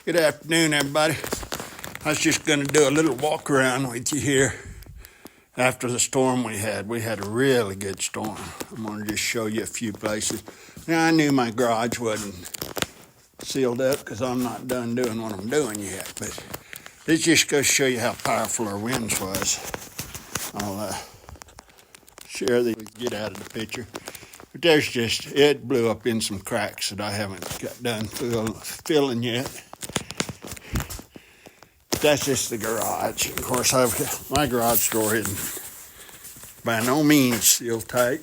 Good afternoon, everybody. I was just going to do a little walk around with you here after the storm we had. We had a really good storm. I'm going to just show you a few places. Now, I knew my garage wasn't sealed up because I'm not done doing what I'm doing yet, but this just goes to show you how powerful our winds was. I'll share these, get out of the picture. But there's just, it blew up in some cracks that I haven't got done filling yet. That's just the garage. Of course, my garage door isn't by no means sealed tight,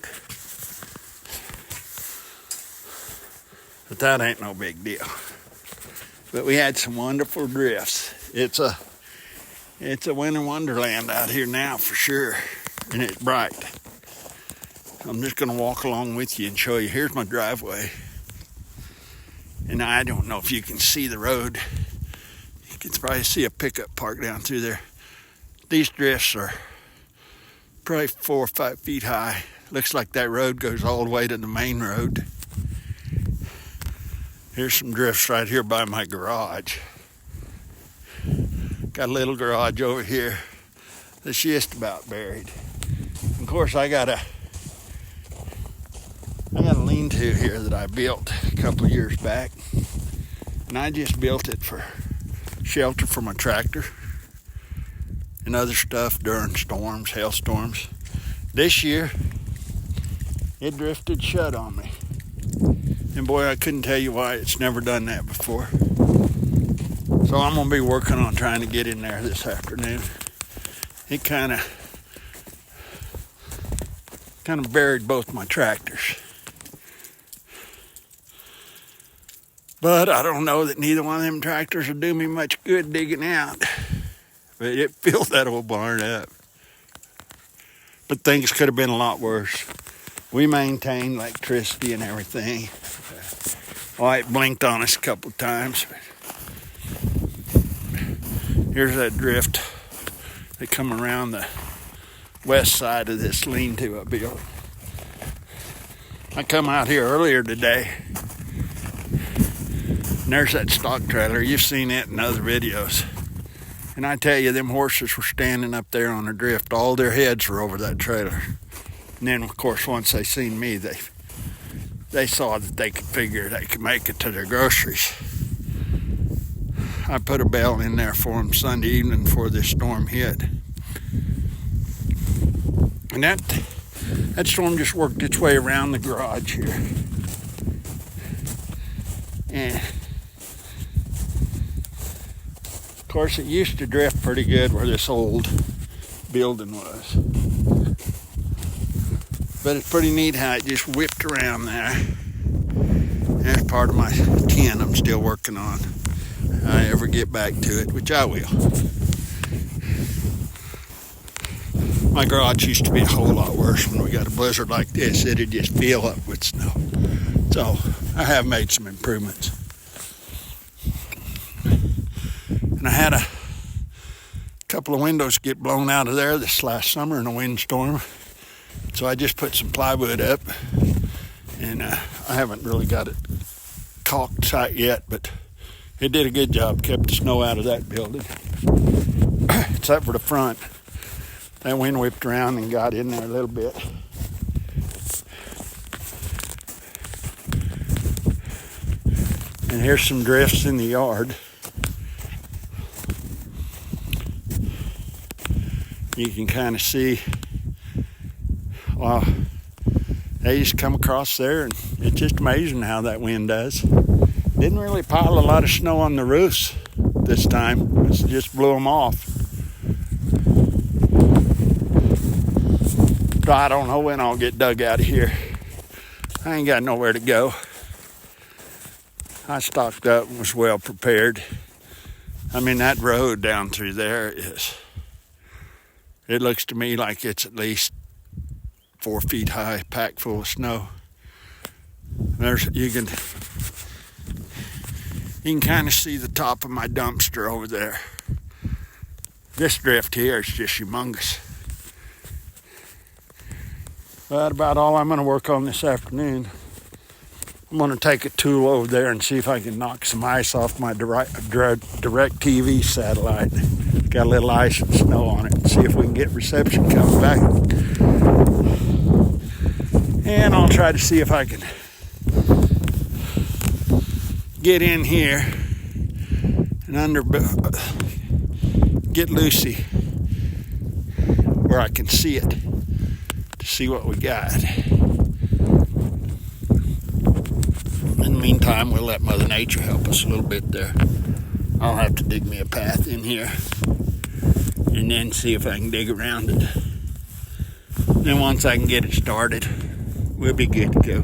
but that ain't no big deal. But we had some wonderful drifts. It's a winter wonderland out here now for sure, and it's bright. I'm just going to walk along with you and show you. Here's my driveway, and I don't know if you can see the road. You can probably see a pickup parked down through there. These drifts are probably 4 or 5 feet high. Looks like that road goes all the way to the main road. Here's some drifts right here by my garage. Got a little garage over here that's just about buried. Of course, I got a lean-to here that I built a couple of years back, and I just built it for shelter for my tractor and other stuff during storms, hailstorms. This year, it drifted shut on me. And boy, I couldn't tell you why. It's never done that before. So I'm going to be working on trying to get in there this afternoon. It kind of buried both my tractors. But I don't know that neither one of them tractors will do me much good digging out. But it filled that old barn up. But things could have been a lot worse. We maintained electricity and everything. Light blinked on us a couple of times. Here's that drift. They come around the west side of this lean-to I built. I come out here earlier today, and there's that stock trailer. You've seen it in other videos. And I tell you, them horses were standing up there on the drift. All their heads were over that trailer. And then, of course, once they seen me, they saw that they could figure they could make it to their groceries. I put a bale in there for them Sunday evening before this storm hit. And that storm just worked its way around the garage here. And of course, it used to drift pretty good where this old building was. But it's pretty neat how it just whipped around there. That's part of my 10 I'm still working on. If I ever get back to it, which I will. My garage used to be a whole lot worse when we got a blizzard like this. It'd just fill up with snow. So I have made some improvements. And I had a couple of windows get blown out of there this last summer in a windstorm. So I just put some plywood up, and I haven't really got it caulked tight yet, but it did a good job, kept the snow out of that building. Except for the front. That wind whipped around and got in there a little bit. And here's some drifts in the yard. You can kind of see, well, they just come across there, and it's just amazing how that wind does. Didn't really pile a lot of snow on the roofs this time. It just blew them off. So I don't know when I'll get dug out of here. I ain't got nowhere to go. I stocked up and was well prepared. I mean, that road down through there it looks to me like it's at least 4 feet high, packed full of snow. You can kind of see the top of my dumpster over there. This drift here is just humongous. That's about all I'm going to work on this afternoon. I'm going to take a tool over there and see if I can knock some ice off my DirecTV satellite. It's got a little ice and snow on it. See if we can get reception coming back. And I'll try to see if I can get in here and get Lucy where I can see it to see what we got. In the meantime, we'll let Mother Nature help us a little bit there. I'll have to dig me a path in here and then see if I can dig around it. Then once I can get it started, we'll be good to go.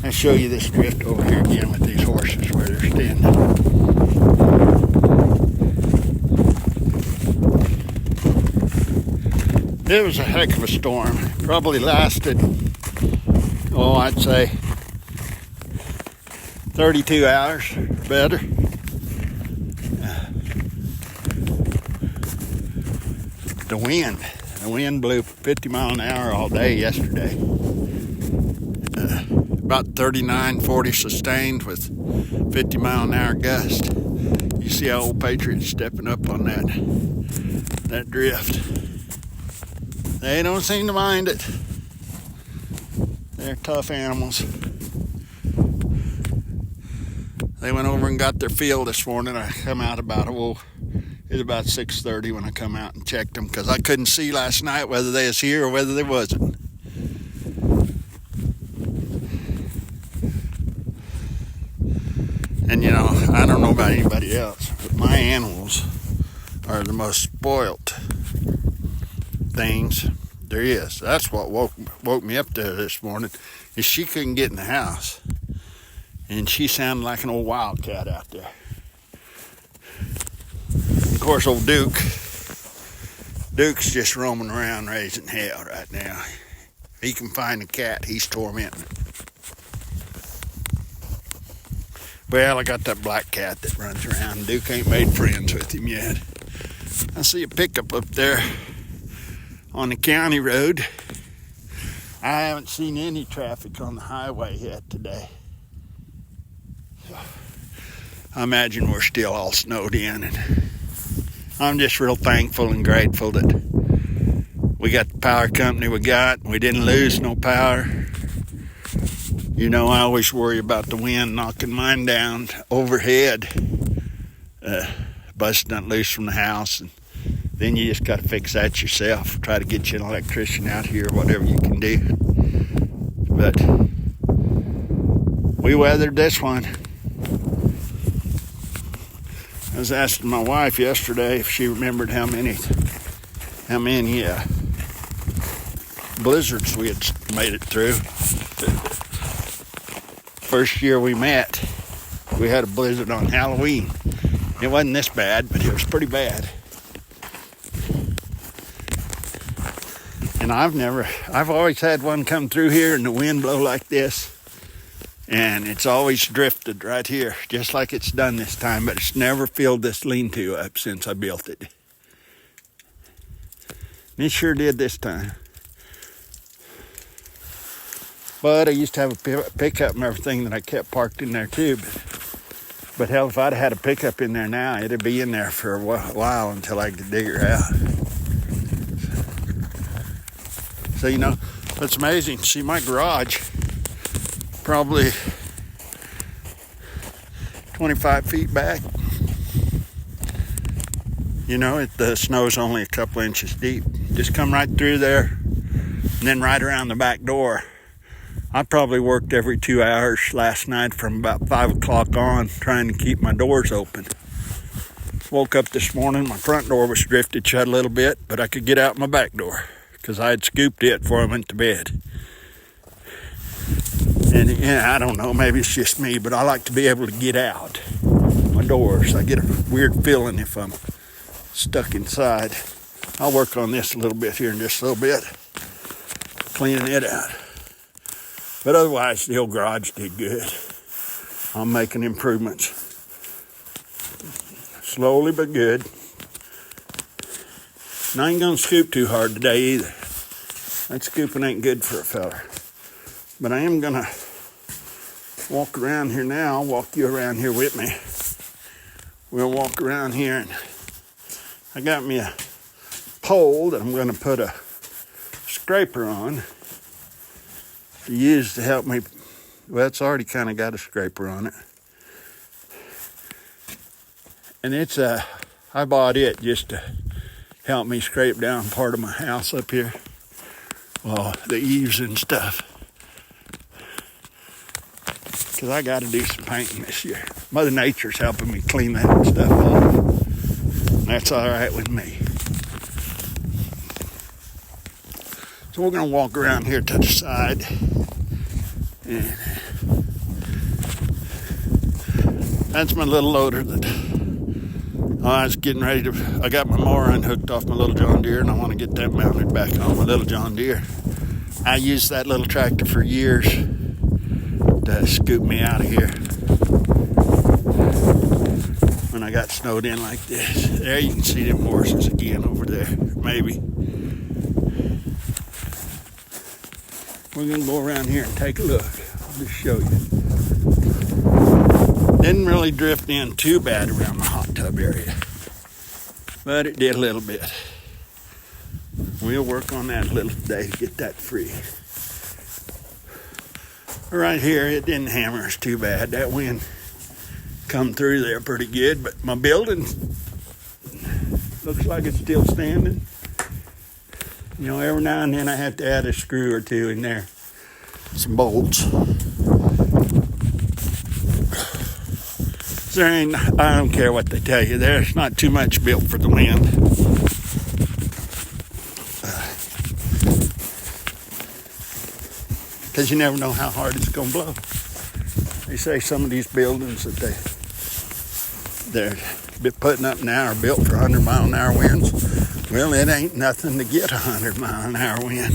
I'll show you this drift over here again with these horses where they're standing. It was a heck of a storm. Probably lasted, I'd say 32 hours or better. The wind blew 50 miles an hour all day yesterday. About 39, 40 sustained with 50 mile an hour gust. You see how Old Patriot's stepping up on that drift. They don't seem to mind it. They're tough animals. They went over and got their fill this morning. I come out it was about 6:30 when I come out and checked them because I couldn't see last night whether they was here or whether they wasn't. And I don't know about anybody else, but my animals are the most spoilt things there is. That's what woke me up there this morning, is she couldn't get in the house. And she sounded like an old wildcat out there. Of course, old Duke's just roaming around raising hell right now. If he can find a cat, he's tormenting it. Well, I got that black cat that runs around. Duke ain't made friends with him yet. I see a pickup up there on the county road. I haven't seen any traffic on the highway yet today. I imagine we're still all snowed in, and I'm just real thankful and grateful that we got the power company we got. We didn't lose no power. I always worry about the wind knocking mine down overhead, busting it loose from the house, and then you just got to fix that yourself. Try to get you an electrician out here, whatever you can do. But we weathered this one. I was asking my wife yesterday if she remembered how many blizzards we had made it through. First year we met, we had a blizzard on Halloween. It wasn't this bad, but it was pretty bad. And I've always had one come through here and the wind blow like this. And it's always drifted right here, just like it's done this time, but it's never filled this lean-to up since I built it. And it sure did this time. But I used to have a pickup and everything that I kept parked in there too. But hell, if I'd had a pickup in there now, it'd be in there for a while until I could dig her out. So, it's amazing. See, my garage, probably 25 feet back. The snow's only a couple inches deep. Just come right through there and then right around the back door. I probably worked every 2 hours last night from about 5 o'clock on trying to keep my doors open. Woke up this morning, my front door was drifted shut a little bit, but I could get out my back door because I had scooped it before I went to bed. And I don't know, maybe it's just me, but I like to be able to get out my doors. I get a weird feeling if I'm stuck inside. I'll work on this a little bit here in just a little bit, cleaning it out. But otherwise, the old garage did good. I'm making improvements. Slowly but good. And I ain't gonna scoop too hard today either. That scooping ain't good for a feller. But I am gonna walk around here now. I'll walk you around here with me. We'll walk around here, and I got me a pole that I'm gonna put a scraper on to use to help me. Well, it's already kind of got a scraper on it. And it's I bought it just to help me scrape down part of my house up here. Well, the eaves and stuff. Because I got to do some painting this year. Mother Nature's helping me clean that stuff off. And that's all right with me. So we're going to walk around here to the side. And that's my little loader that I was getting ready to. I got my mower unhooked off my little John Deere, and I want to get that mounted back on my little John Deere. I used that little tractor for years to scoop me out of here when I got snowed in like this. There you can see them horses again over there, maybe. We're going to go around here and take a look. I'll just show you. Didn't really drift in too bad around the hot tub area, but it did a little bit. We'll work on that a little today to get that free. Right here, it didn't hammer us too bad. That wind come through there pretty good, but my building looks like it's still standing. You know, every now and then I have to add a screw or two in there, some bolts. There ain't, I don't care what they tell you, there's not too much built for the wind. Because you never know how hard it's going to blow. They say some of these buildings that they're putting up now are built for 100-mile-an-hour winds. Well, it ain't nothing to get 100-mile-an-hour wind.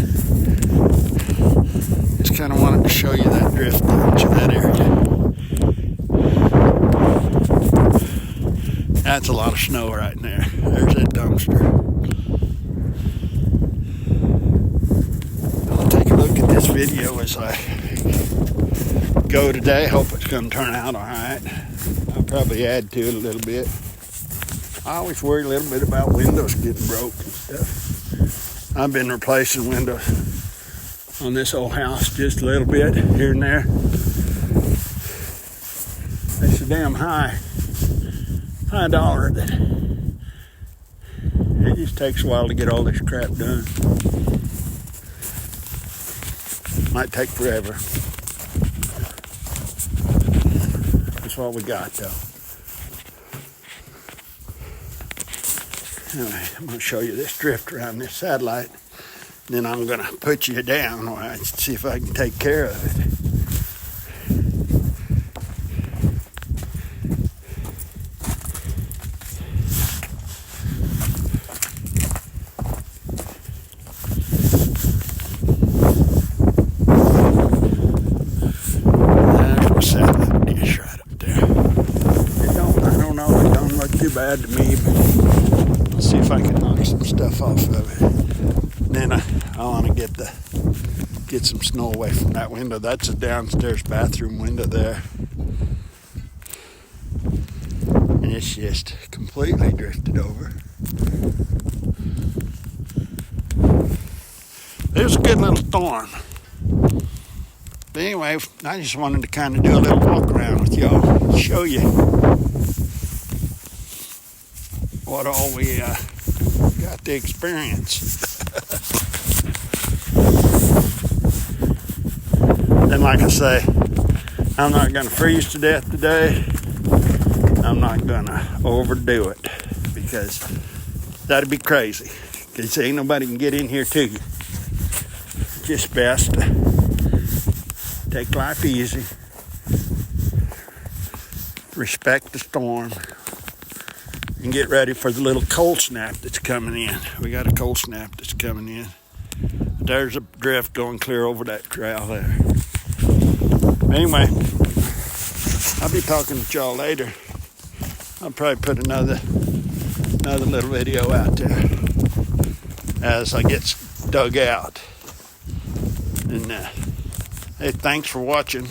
Just kind of wanted to show you that drift down to that area. That's a lot of snow right in there. There's that dumpster. I'll take a look at this video as I go today. Hope it's going to turn out all right. I'll probably add to it a little bit. I always worry a little bit about windows getting broke and stuff. I've been replacing windows on this old house just a little bit here and there. It's so damn high dollar that it just takes a while to get all this crap done. Might take forever. That's what we got though. Anyway, I'm going to show you this drift around this satellite. Then I'm going to put you down and see if I can take care of it. Bad to me, but I'll see if I can knock some stuff off of it. Then I want to get some snow away from that window. That's a downstairs bathroom window there, and it's just completely drifted over. It was a good little storm. But anyway, I just wanted to kind of do a little walk around with y'all, show you what all we got to experience. Then, like I say, I'm not going to freeze to death today. I'm not going to overdo it because that'd be crazy. Because ain't nobody can get in here to you. It's just best to take life easy. Respect the storm. And get ready for the little cold snap that's coming in. We got a cold snap that's coming in. There's a drift going clear over that trail there. Anyway, I'll be talking to y'all later. I'll probably put another little video out there as I get dug out. And Hey, thanks for watching,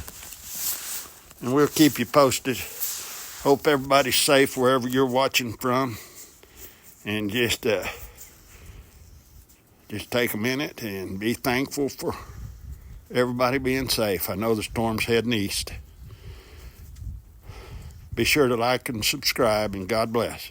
and we'll keep you posted. Hope everybody's safe wherever you're watching from, and just take a minute and be thankful for everybody being safe. I know the storm's heading east. Be sure to like and subscribe, and God bless.